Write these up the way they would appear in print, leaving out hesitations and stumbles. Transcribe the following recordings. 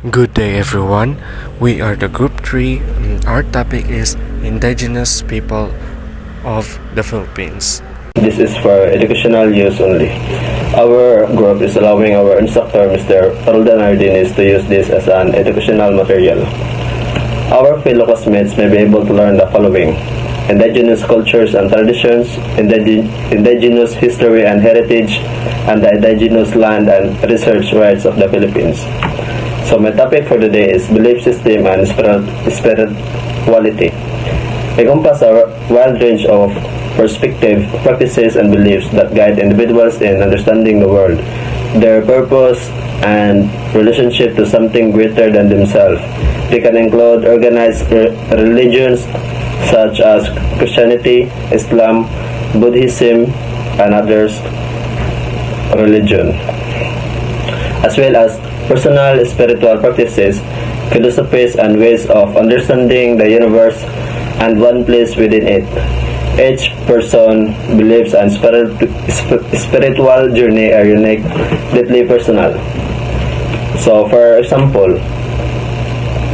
Good day everyone. We are the group 3. Our topic is Indigenous people of the Philippines. This is for educational use only. Our group is allowing our instructor, Mr. Roldan Ardinis, to use this as an educational material. Our fellow classmates may be able to learn the following: indigenous cultures and traditions, indigenous history and heritage, and the indigenous land and research rights of the Philippines. So my topic for today is belief system and spirituality. Encompass a wide range of perspective, practices, and beliefs that guide individuals in understanding the world, their purpose, and relationship to something greater than themselves. They can include organized religions such as Christianity, Islam, Buddhism, and others religion, as well as personal spiritual practices, philosophies, and ways of understanding the universe and one place within it. Each person believes and spiritual journey are unique, deeply personal. So, for example,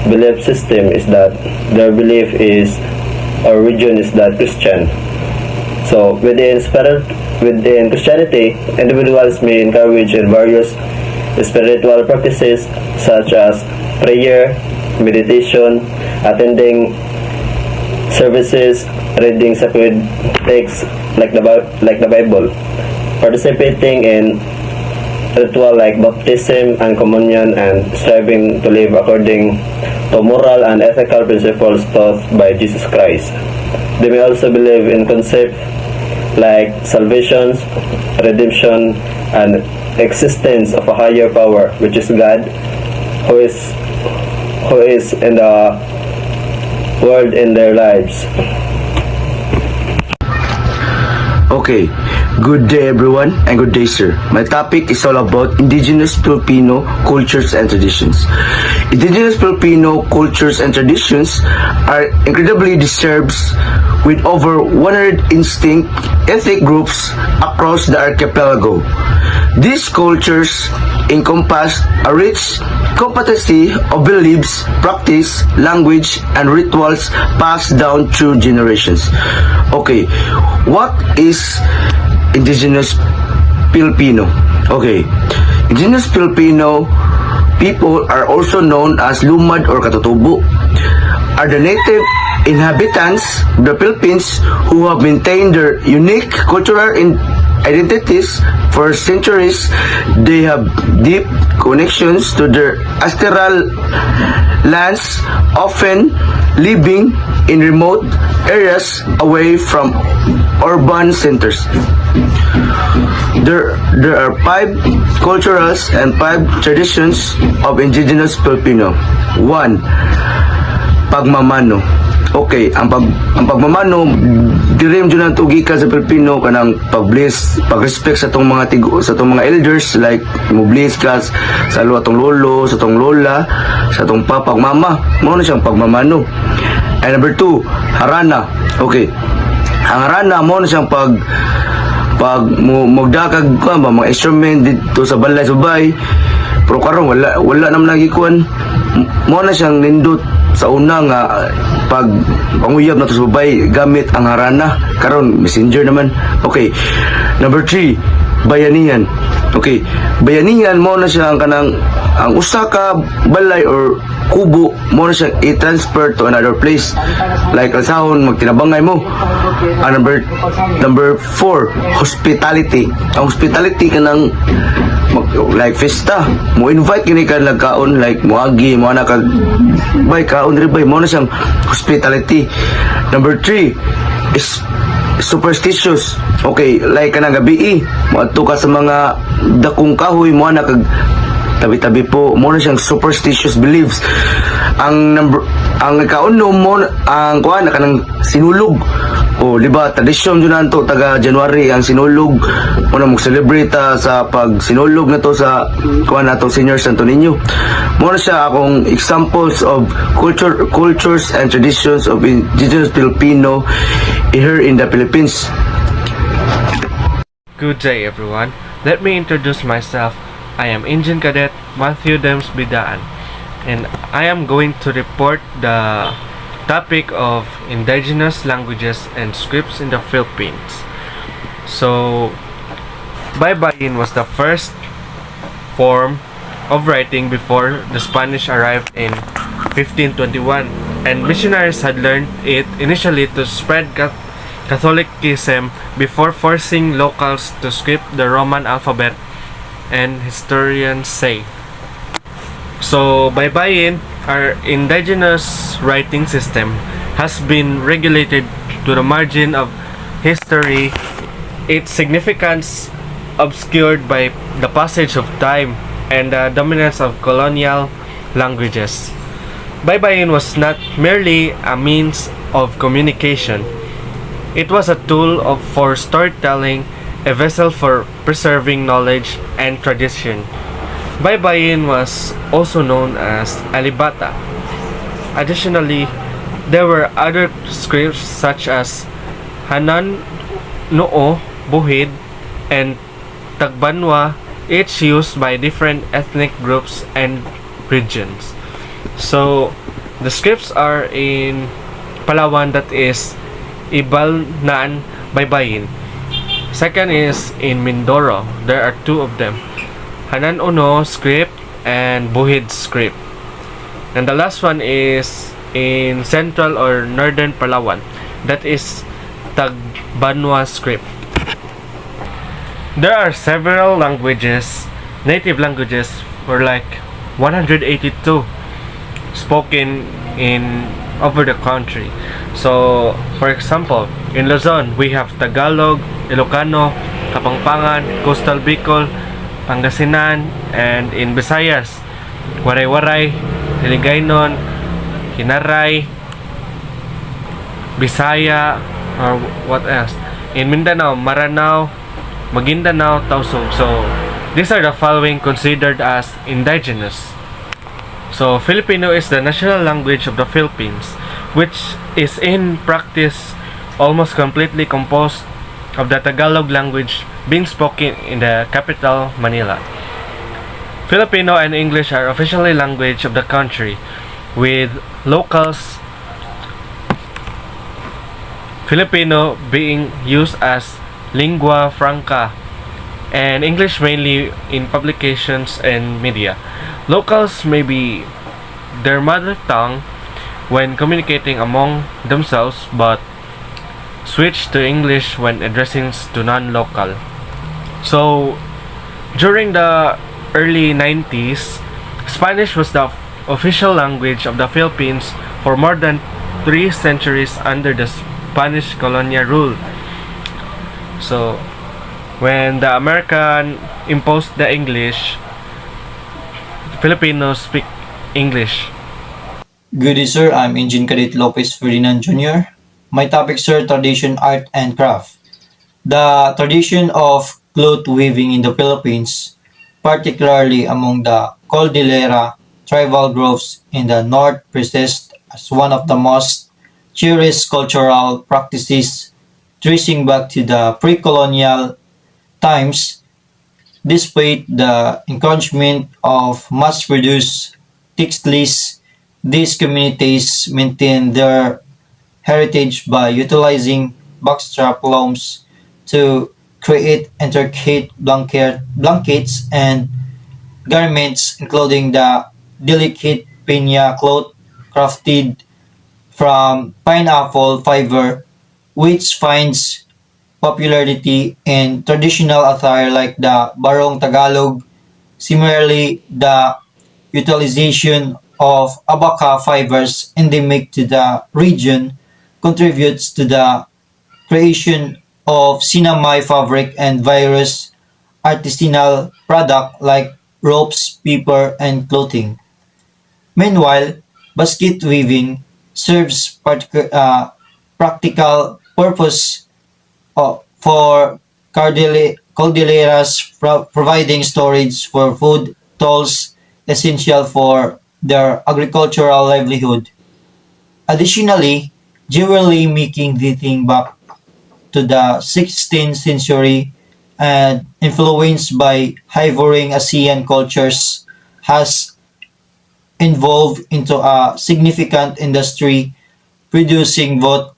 belief system is that their belief is or religion is that Christian. So, within Christianity, individuals may encourage in various spiritual practices such as prayer, meditation, attending services, reading sacred texts like the Bible, participating in ritual like baptism and communion, and striving to live according to moral and ethical principles taught by Jesus Christ. They may also believe in concepts like salvation, redemption, and existence of a higher power, which is God, who is in the world in their lives. Okay, good day everyone and good day sir. My topic is all about Indigenous Filipino cultures and traditions. Indigenous Filipino cultures and traditions are incredibly diverse with over 100 distinct ethnic groups across the archipelago. These cultures encompass a rich competency of beliefs, practice, language, and rituals passed down through generations. Okay, what is Indigenous Filipino? Okay, Indigenous Filipino people are also known as lumad or katutubo, are the native inhabitants of the Philippines who have maintained their unique cultural identities for centuries. They have deep connections to their ancestral lands, often living in remote areas away from urban centers. There are 5 cultures and 5 traditions of Indigenous Filipino. 1. Pagmamano. Okay, ang pagmamano dirim jud ang tugikan sa Pilipino kanang pag-bless, pag-respect sa tong mga elders, like mo-bless ka sa atong lolo, sa tong lola, sa tong papa, mama. Mao na siyang pagmamano. And number 2, harana. Okay. Ang harana mo na siyang pag magdakag ka ba mga instrument dito sa balay subay. Pero karon wala naman nagikuan. Mo na siyang nindot sa una nga pag panguyab na to sa babay gamit ang harana. Karon messenger naman. Okay, number 3, bayanihan. Okay, bayanihan mo na siya ang usa ka balay or kubo mo na siya i-transfer to another place, like asahon magtinabangay mo. Number 4, hospitality. Ang hospitality kanang like festa, mo invite kini ka nagkaon, like moagi mo na kag bay kaon ri bay, mo na siyang hospitality. Number 3 is superstitious. Okay, like kanang gabi mo adto ka sa mga dakong kahoy, mo na kag tabi-tabi po, mo na siyang superstitious beliefs. Ang kauno mo ang kuan kanang sinulog. O di ba tradisyon jud nanto taga January ang sinulog. Una mo celebrate sa pag sinulog na to sa kuan nato Senior Santo Niño. Mo na siya akong examples of cultures and traditions of Indigenous Filipino here in the Philippines. Good day everyone. Let me introduce myself. I am Engine Cadet Matthew Dems Bidaan. and I am going to report the topic of indigenous languages and scripts in the Philippines. So, baybayin was the first form of writing before the Spanish arrived in 1521, and missionaries had learned it initially to spread Catholicism before forcing locals to script the Roman alphabet, and historians say. So, baybayin, our indigenous writing system, has been regulated to the margin of history, its significance obscured by the passage of time and the dominance of colonial languages. Baybayin was not merely a means of communication. It was a tool for storytelling, a vessel for preserving knowledge and tradition. Baybayin was also known as Alibata. Additionally, there were other scripts such as Hanan, Noo, Buhid, and Tagbanwa, each used by different ethnic groups and regions. So, the scripts are in Palawan, that is Ibalnan Baybayin. Second is in Mindoro. There are two of them. Hanan Uno script and Buhid script. And the last one is in central or northern Palawan. That is Tagbanwa script. There are several languages, native languages, for like 182 spoken in over the country. So, for example, in Luzon, we have Tagalog, Ilocano, Kapampangan, Coastal Bicol, Pangasinan, and in Visayas, Waray-Waray, Hiligaynon, Hinaray, Bisaya, or what else? In Mindanao, Maranao, Maguindanao, Tausug. So, these are the following considered as indigenous. So, Filipino is the national language of the Philippines, which is in practice almost completely composed of the Tagalog language being spoken in the capital, Manila. Filipino and English are officially language of the country, with locals Filipino being used as lingua franca and English mainly in publications and media. Locals may be their mother tongue when communicating among themselves, but switch to English when addressing to non-local. So, during the early 90s, Spanish was the official language of the Philippines for more than 3 centuries under the Spanish colonial rule. So, when the American imposed the English, Filipinos speak English. Good day, sir. I'm Engine Cadet Lopez Ferdinand Jr. My topic, sir, tradition, art, and craft. The tradition of cloth weaving in the Philippines, particularly among the Cordillera tribal groups in the north, persists as one of the most cherished cultural practices tracing back to the pre-colonial times. Despite the encouragement of mass-produced textiles, these communities maintain their heritage by utilizing backstrap looms to create intricate blankets and garments, including the delicate piña cloth crafted from pineapple fiber, which finds popularity in traditional attire like the barong Tagalog. Similarly, the utilization of abaca fibers endemic to the region contributes to the creation of sinamay fabric and various artisanal products like ropes, paper, and clothing. Meanwhile, basket weaving serves practical purpose for cordilleras, providing storage for food, tools essential for their agricultural livelihood. Additionally, jewelry making dating back to the 16th century and influenced by Ivory Asian cultures has evolved into a significant industry producing both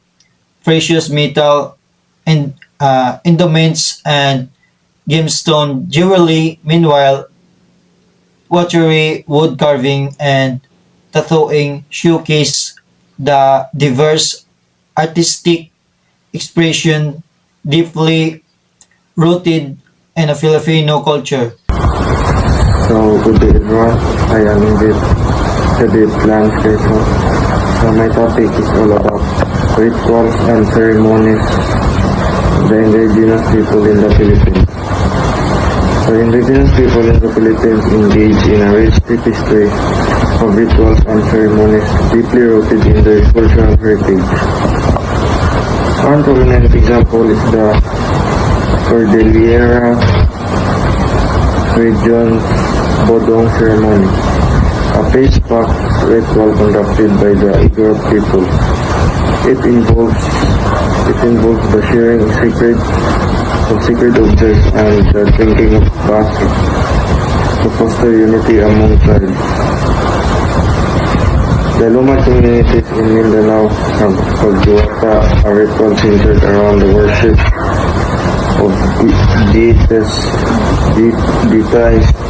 precious metal and endowments and gemstone jewelry. Meanwhile, pottery, wood carving, and tattooing showcase the diverse artistic expression deeply rooted in a Filipino culture. So, good day everyone. I am indeed Kadit Landscaper. So, my topic is all about rituals and ceremonies of the indigenous people in the Philippines. So, indigenous people in the Philippines engage in a rich history of rituals and ceremonies deeply rooted in their cultural heritage. One prominent example is the Cordillera region Bodong ceremony, a face-packed ritual conducted by the Igorot people. It involves the sharing of sacred objects and the drinking of basi to foster unity among tribes. The Luma communities in Mindanao have Pagduwata, a ritual centered around the worship of deities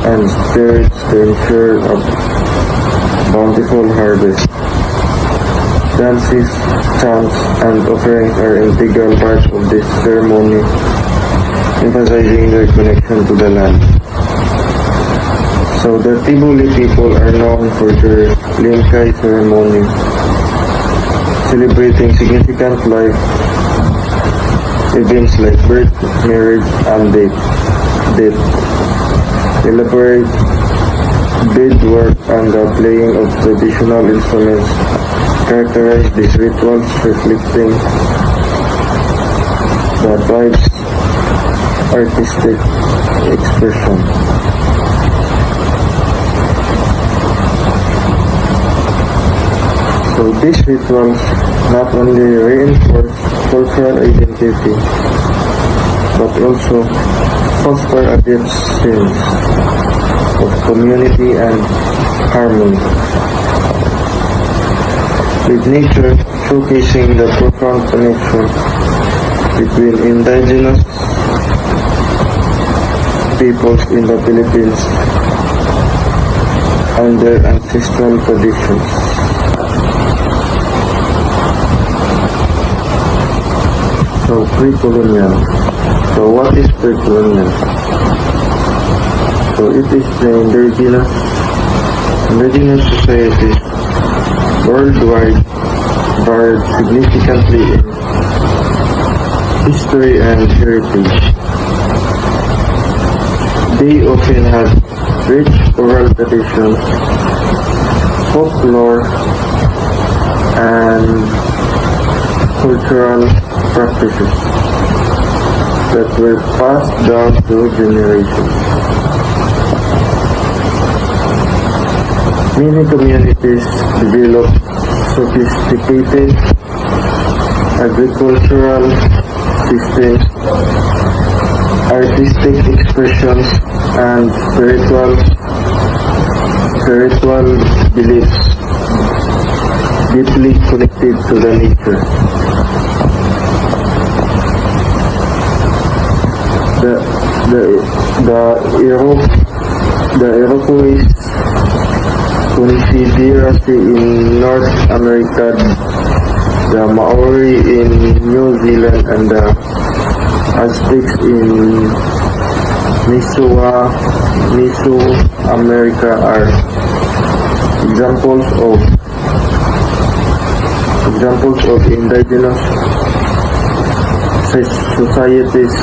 and spirits to ensure a bountiful harvest. Dances, chants, and offerings are integral parts of this ceremony, emphasizing their connection to the land. So the Tibuli people are known for their Limkay ceremony, celebrating significant life events like birth, marriage, and death. Elaborate beadwork and the playing of traditional instruments characterize these rituals, reflecting the tribe's artistic expression. So these rituals not only reinforce cultural identity, but also foster a deep sense of community and harmony with nature, showcasing the profound connection between indigenous peoples in the Philippines and their ancestral traditions. So, pre-colonial. So, what is pre-colonial? So, it is the indigenous societies worldwide varied significantly in history and heritage. They often had rich oral traditions, folklore, and cultural practices that were passed down through generations. Many communities developed sophisticated agricultural systems, artistic expressions, and spiritual beliefs deeply connected to the nature. The Iroquois Confederacy in North America, the Maori in New Zealand, and the Aztecs in Mesoamerica are examples of indigenous societies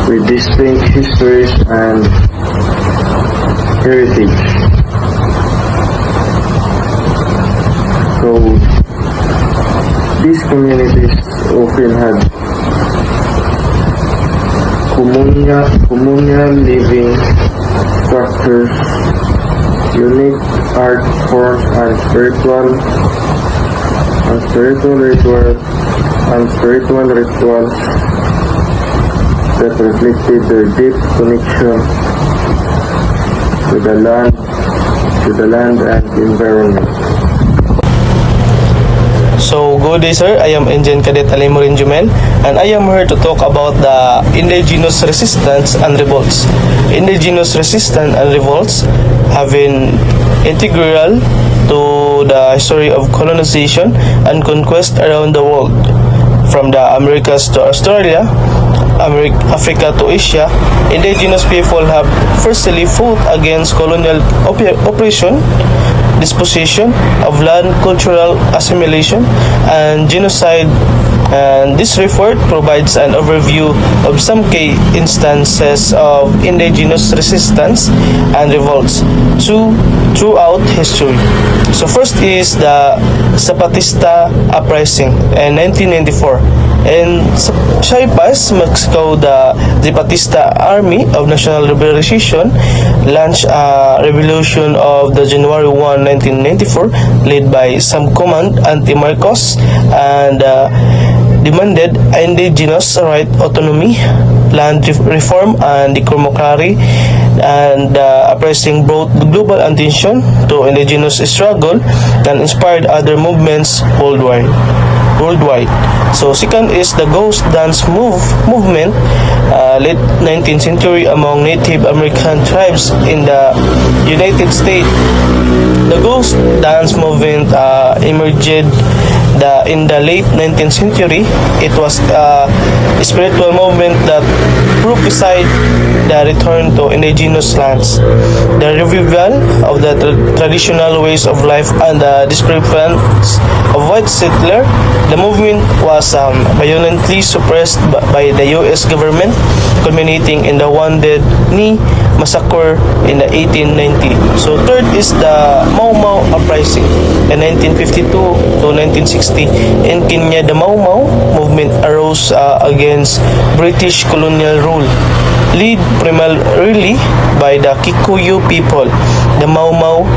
with distinct histories and heritage. So these communities often had communal living structures, unique art forms, and spiritual rituals that reflected their deep connection to the land to the land and environment. So, good day sir, I am Engine Cadet Alimorin Jumel and I am here to talk about the indigenous resistance and revolts. Indigenous resistance and revolts have been integral to the history of colonization and conquest around the world. From the Americas to Australia, Africa to Asia, indigenous people have firstly fought against colonial oppression, dispossession of land, cultural assimilation, and genocide. And this report provides an overview of some key instances of indigenous resistance and revolts throughout history. So first is the Zapatista uprising in 1994. In Chiapas, Mexico, the Zapatista Army of National Liberation launched a revolution of the January 1, 1994, led by some command anti-Marcos and demanded indigenous right autonomy, land reform, and democracy, and uprising brought global attention to indigenous struggle and inspired other movements worldwide. So second is the ghost dance movement, late 19th century among Native American tribes in the United States. The ghost dance movement emerged in the late 19th century. It was a spiritual movement that prophesied the return to indigenous lands, the revival of the traditional ways of life, and the disappearance of white settler. The movement was violently suppressed by the U.S. government, culminating in the Wounded Knee massacre in the 1890. So third is the Mau Mau uprising in 1952 to 1960. In Kenya, the Mau Mau movement arose against British colonial rule, led primarily by the Kikuyu people. The Mau Mau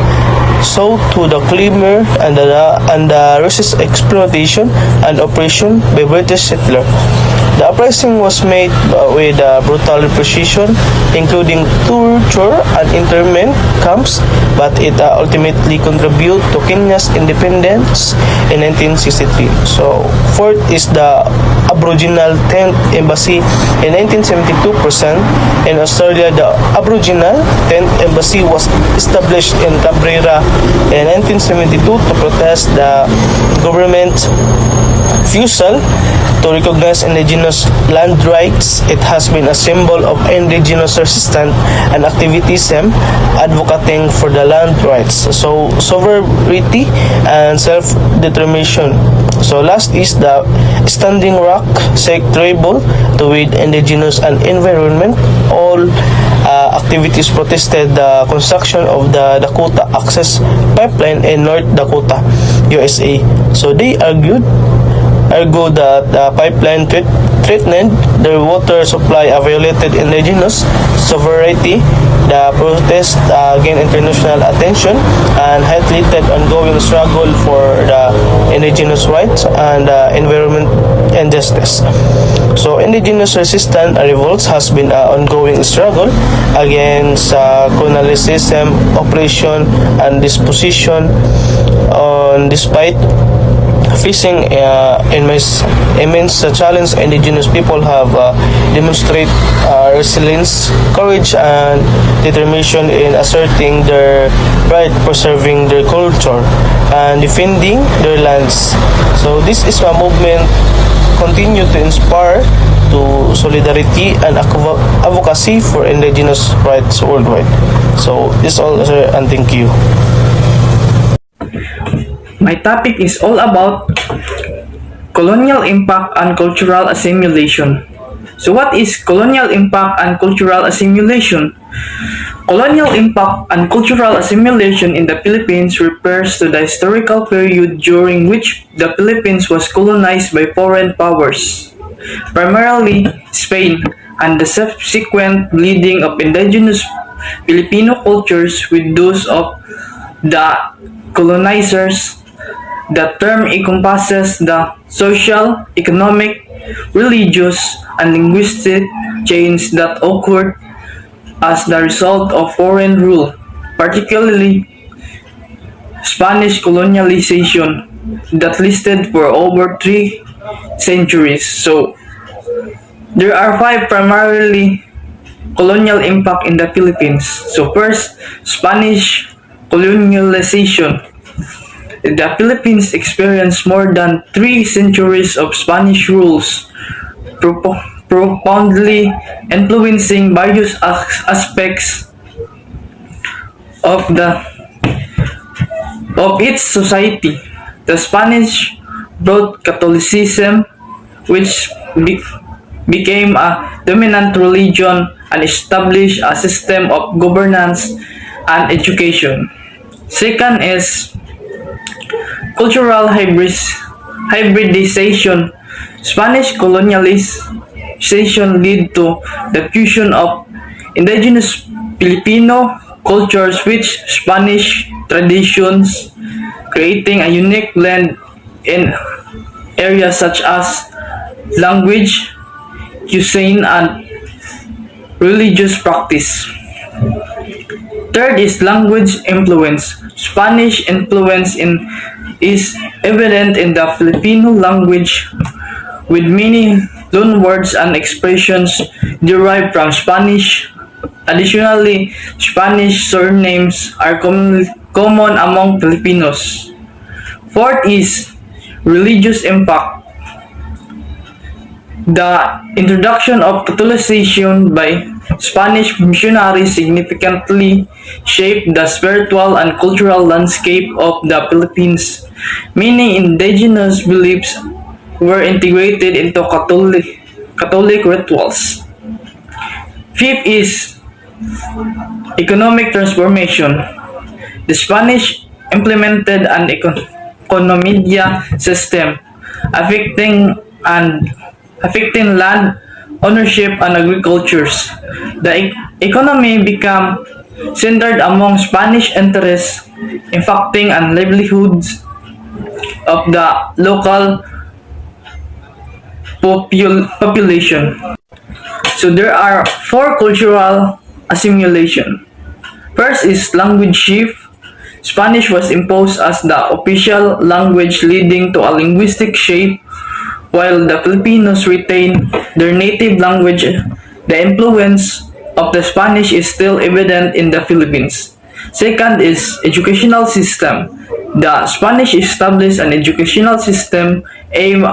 sought to the claimer and the resist exploitation and oppression by British settler. The uprising was made with brutal repression, including torture and internment camps, but it ultimately contributed to Kenya's independence in 1963. So, fourth is the Aboriginal 10th Embassy in 1972. In Australia, the Aboriginal 10th Embassy was established in Cabrera in 1972 to protest the government refusal to recognize indigenous land rights. It has been a symbol of indigenous resistance and activism advocating for the land rights, so sovereignty and self-determination. So last is the Standing Rock tribal to with indigenous and environment. All activities protested the construction of the Dakota Access Pipeline in North Dakota, USA. So they argued that the pipeline threatened their water supply, violated indigenous sovereignty. The protest gained international attention and highlighted ongoing struggle for the indigenous rights and environment and justice. So indigenous resistance and revolts has been an ongoing struggle against colonialism, oppression, and dispossession. Despite facing immense challenge, indigenous people have demonstrated resilience, courage, and determination in asserting their right, preserving their culture, and defending their lands. So this is a movement continue to inspire to solidarity and advocacy for indigenous rights worldwide. So this all, sir, and thank you. My topic is all about colonial impact and cultural assimilation. So what is colonial impact and cultural assimilation? Colonial impact and cultural assimilation in the Philippines refers to the historical period during which the Philippines was colonized by foreign powers, primarily Spain, and the subsequent blending of indigenous Filipino cultures with those of the colonizers. The term encompasses the social, economic, religious, and linguistic change that occurred as the result of foreign rule, particularly Spanish colonialization that lasted for over 3 centuries. So there are five primarily colonial impact in the Philippines. So first, Spanish colonialization. The Philippines experienced more than 3 centuries of Spanish rules, profoundly influencing various aspects of its society. The Spanish brought Catholicism, which became a dominant religion and established a system of governance and education. Second is cultural hybridization. Spanish colonialization led to the fusion of indigenous Filipino cultures with Spanish traditions, creating a unique blend in areas such as language, cuisine, and religious practice. Third is language influence. Spanish influence is evident in the Filipino language, with many loanwords and expressions derived from Spanish. Additionally, Spanish surnames are common among Filipinos. Fourth is religious impact. The introduction of Catholicism by Spanish missionaries significantly shaped the spiritual and cultural landscape of the Philippines. Many indigenous beliefs were integrated into Catholic rituals. Fifth is economic transformation. The Spanish implemented an economía system affecting land ownership and agricultures. The economy became centered among Spanish interests, impacting on livelihoods of the local population. So there are four cultural assimilation. First is language shift. Spanish was imposed as the official language, leading to a linguistic shift. While the Filipinos retain their native language, the influence of the Spanish is still evident in the Philippines. Second is educational system. The Spanish established an educational system aimed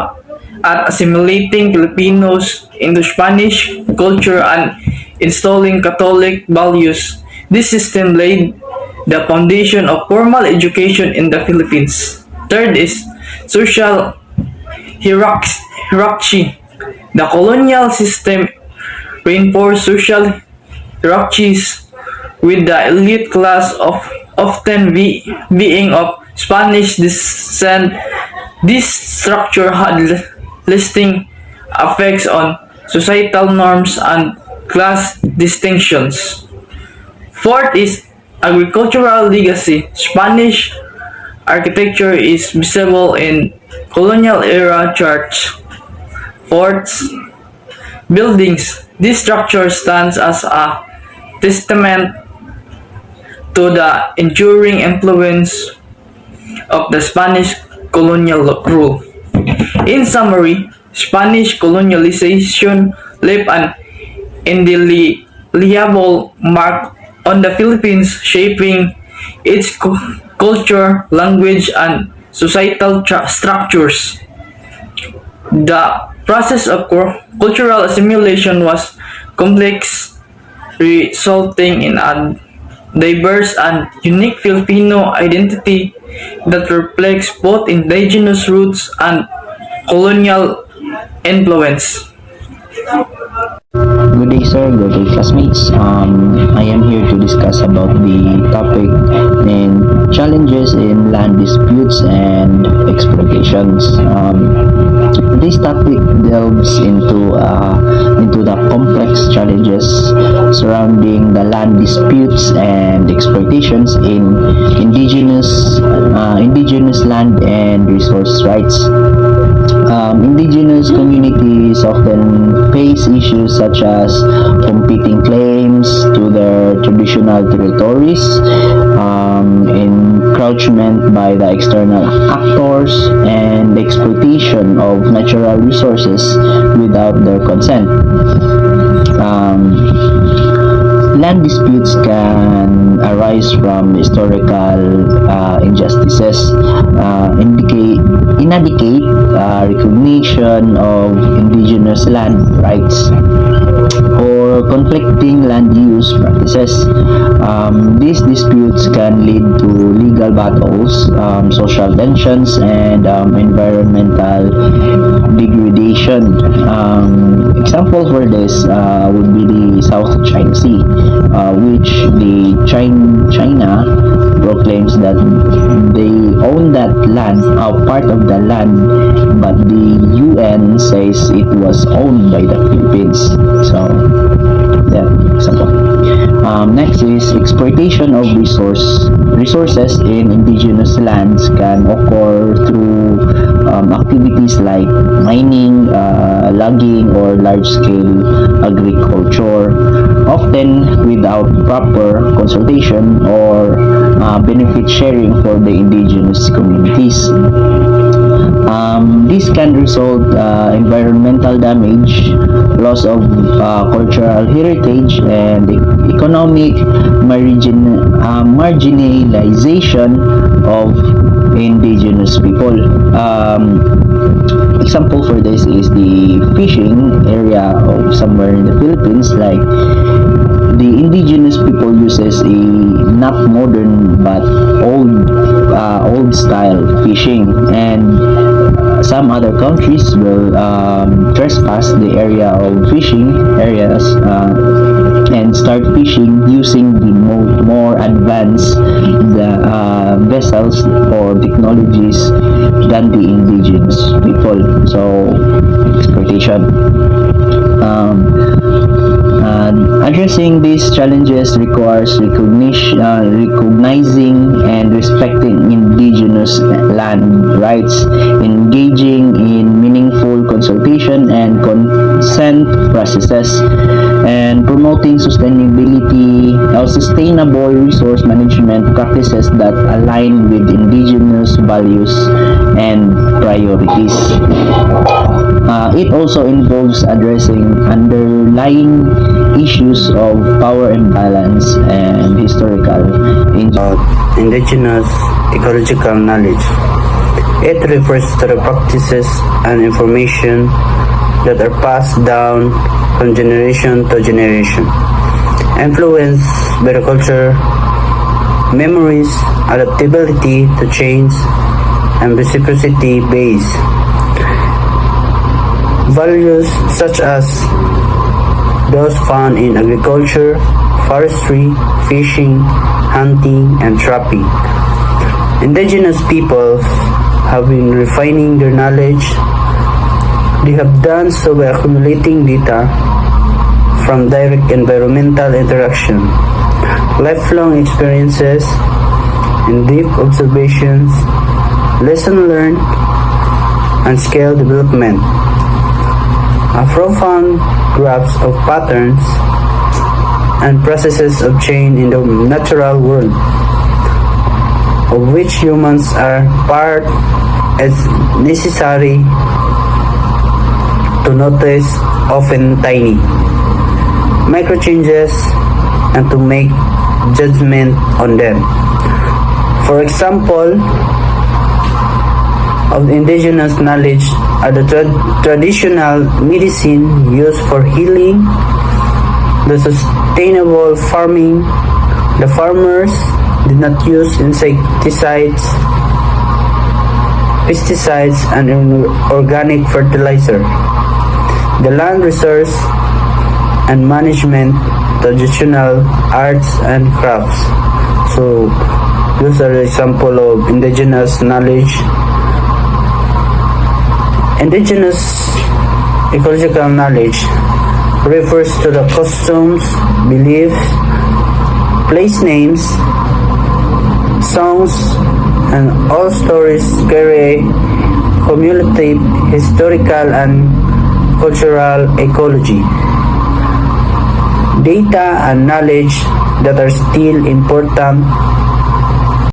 at assimilating Filipinos into Spanish culture and installing Catholic values. This system laid the foundation of formal education in the Philippines. Third is social hierarchy. The colonial system reinforced social hierarchies, with the elite class being of Spanish descent. This structure had lasting effects on societal norms and class distinctions. Fourth is agricultural legacy. Spanish architecture is visible in colonial era church, forts, buildings. This structure stands as a testament to the enduring influence of the Spanish colonial rule. In summary, Spanish colonialization left an indelible mark on the Philippines, shaping its culture, language, and societal structures. The process of cultural assimilation was complex, resulting in a diverse and unique Filipino identity that reflects both indigenous roots and colonial influence. Good day, sir. Good day, classmates. I am here to discuss about the topic and challenges in land disputes and exploitations. This topic delves into the complex challenges surrounding the land disputes and exploitations in indigenous land and resource rights. Indigenous communities often face issues such as competing claims to their traditional territories, in encroachment by the external actors, and the exploitation of natural resources without their consent. Land disputes can arise from historical injustices, inadequate recognition of indigenous land rights, or conflicting land use practices. These disputes can lead to legal battles, social tensions, and environmental degradation. Example for this would be the South China Sea, which the China proclaims that they own that land, part of the land, but the UN says it was owned by the Philippines. So, yeah, example. Next is exploitation of resources in indigenous lands can occur through activities like mining, logging, or large-scale agriculture, often without proper consultation or benefit sharing for the indigenous communities. This can result environmental damage, loss of cultural heritage, and economic marginalization of indigenous people. Example for this is the fishing area of somewhere in the Philippines. Like, the indigenous people uses a not modern but old style fishing, and some other countries will trespass the area of fishing areas and start fishing using the more advanced vessels or technologies than the indigenous people. So, exploitation. Addressing these challenges requires recognizing and respecting indigenous land rights, engaging in meaningful consultation and consent processes, and promoting sustainable resource management practices that align with indigenous values and priorities. It also involves addressing underlying issues of power imbalance and historical Indigenous ecological knowledge. It refers to the practices and information that are passed down from generation to generation, influenced by the culture, memories, adaptability to change, and reciprocity based values such as those found in agriculture, forestry, fishing, hunting, and trapping. Indigenous peoples have been refining their knowledge. They have done so by accumulating data from direct environmental interaction, lifelong experiences, and deep observations, lesson learned, and skill development. A profound grasp of patterns and processes of change in the natural world, of which humans are part, as necessary to notice, often tiny, micro changes, and to make judgment on them. For example, of indigenous knowledge are the traditional medicine used for healing, the sustainable farming. The farmers did not use insecticides, pesticides, and organic fertilizer. The land resource and management, traditional arts and crafts. So, those are example of indigenous knowledge. Indigenous ecological knowledge refers to the customs, beliefs, place names, songs, and all stories carry cumulative historical and cultural ecology. Data and knowledge that are still important